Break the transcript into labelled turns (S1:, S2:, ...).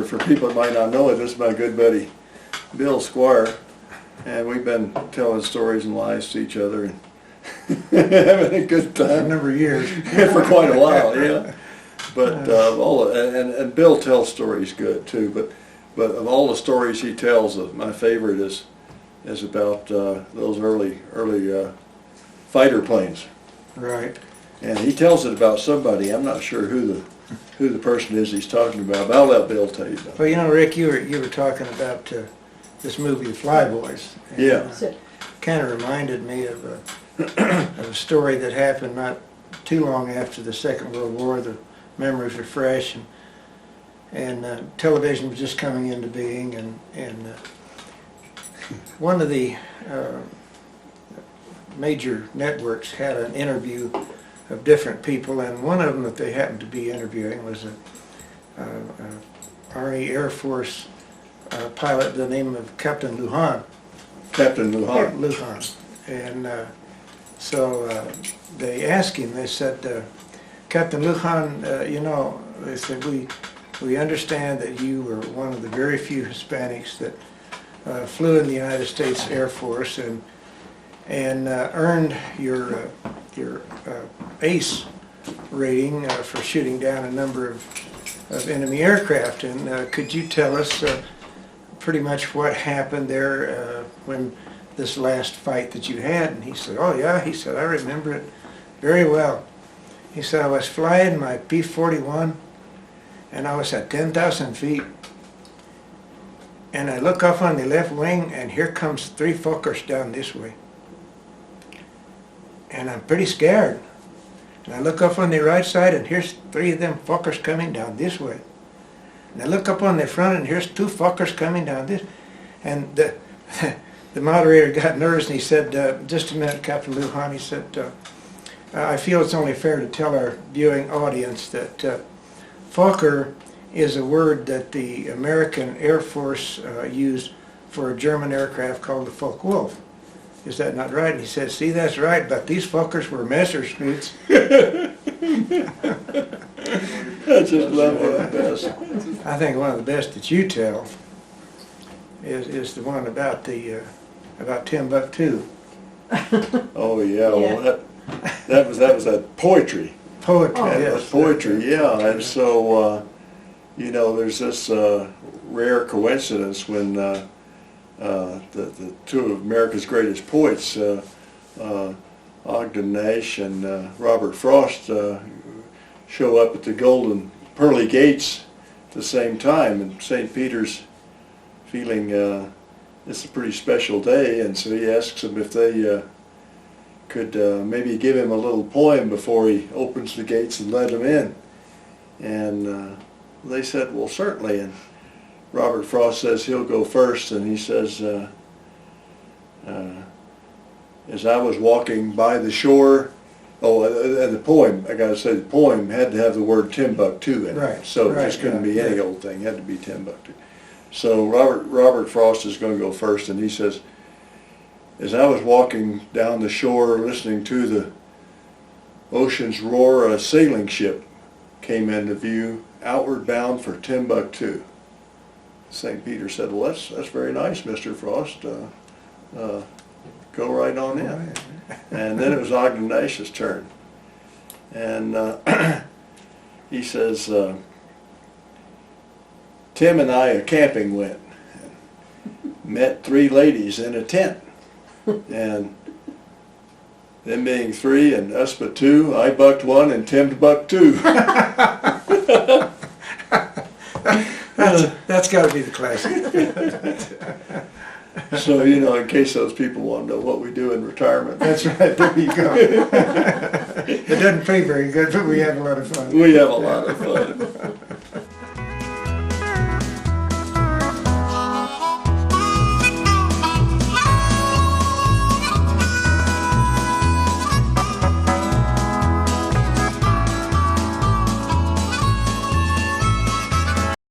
S1: for people that might not know it, this is my good buddy Bill Squire, and we've been telling stories and lies to each other and having a good
S2: For a
S1: time
S2: number of years.
S1: for quite a while, yeah. But and Bill tells stories good too. But of all the stories he tells, my favorite is about those early fighter planes.
S2: Right.
S1: And he tells it about somebody. I'm not sure who the person is he's talking about, but I'll let Bill tell you about it.
S2: Well, you know, Rick, you were talking about this movie, The Flyboys.
S1: Yeah.
S2: Kind of reminded me of a story that happened not too long after the Second World War. The memories were fresh, and television was just coming into being, and one of the major networks had an interview of different people, and one of them that they happened to be interviewing was a Army Air Force pilot by the name of Captain Lujan.
S1: Captain Lujan.
S2: Lujan. And so they asked him, they said, Captain Lujan, you know, they said, we understand that you were one of the very few Hispanics that flew in the United States Air Force and earned your ACE rating for shooting down a number of enemy aircraft. And could you tell us pretty much what happened there when this last fight that you had? And he said, oh yeah, he said, I remember it very well. He said, I was flying my P-41 and I was at 10,000 feet. And I look up on the left wing and here comes 3 fuckers down this way. And I'm pretty scared. And I look up on the right side and here's 3 of them fuckers coming down this way. And I look up on the front and here's 2 fuckers coming down this. And the moderator got nervous and he said, just a minute, Captain Lujan, he said, I feel it's only fair to tell our viewing audience that Fokker is a word that the American Air Force used for a German aircraft called the Focke-Wulf. Is that not right? And he said, see, that's right, but these fuckers were Messerschmitts.
S1: I just love it the best.
S2: I think one of the best that you tell is the one about about Timbuktu.
S1: Oh yeah, well that was that poetry.
S2: Poetry,
S1: That
S2: yes.
S1: was poetry, yeah. And so you know, there's this rare coincidence when the 2 of America's greatest poets, Ogden Nash and Robert Frost, show up at the Golden Pearly Gates at the same time, and St. Peter's feeling it's a pretty special day, and so he asks them if they could maybe give him a little poem before he opens the gates and let them in. And they said, well, certainly. And Robert Frost says he'll go first, and he says, as I was walking by the shore, and the poem, I gotta say, the poem had to have the word Timbuktu in it.
S2: Right,
S1: So it
S2: right,
S1: just couldn't be
S2: yeah,
S1: any
S2: yeah.
S1: old thing, it had to be Timbuktu. So Robert Frost is gonna go first, and he says, as I was walking down the shore listening to the ocean's roar, a sailing ship came into view, outward bound for Timbuktu. St. Peter said, well, that's very nice, Mr. Frost. Go right on in. And then it was Ogden Nash's turn. And he says, Tim and I camping went. Met 3 ladies in a tent. And them being 3 and us but 2, I bucked 1 and Tim bucked 2.
S2: That's got to be the classic.
S1: So, you know, in case those people want to know what we do in retirement.
S2: That's right, there you go. It doesn't pay very good, but we have a lot of fun.
S1: We have a lot of fun.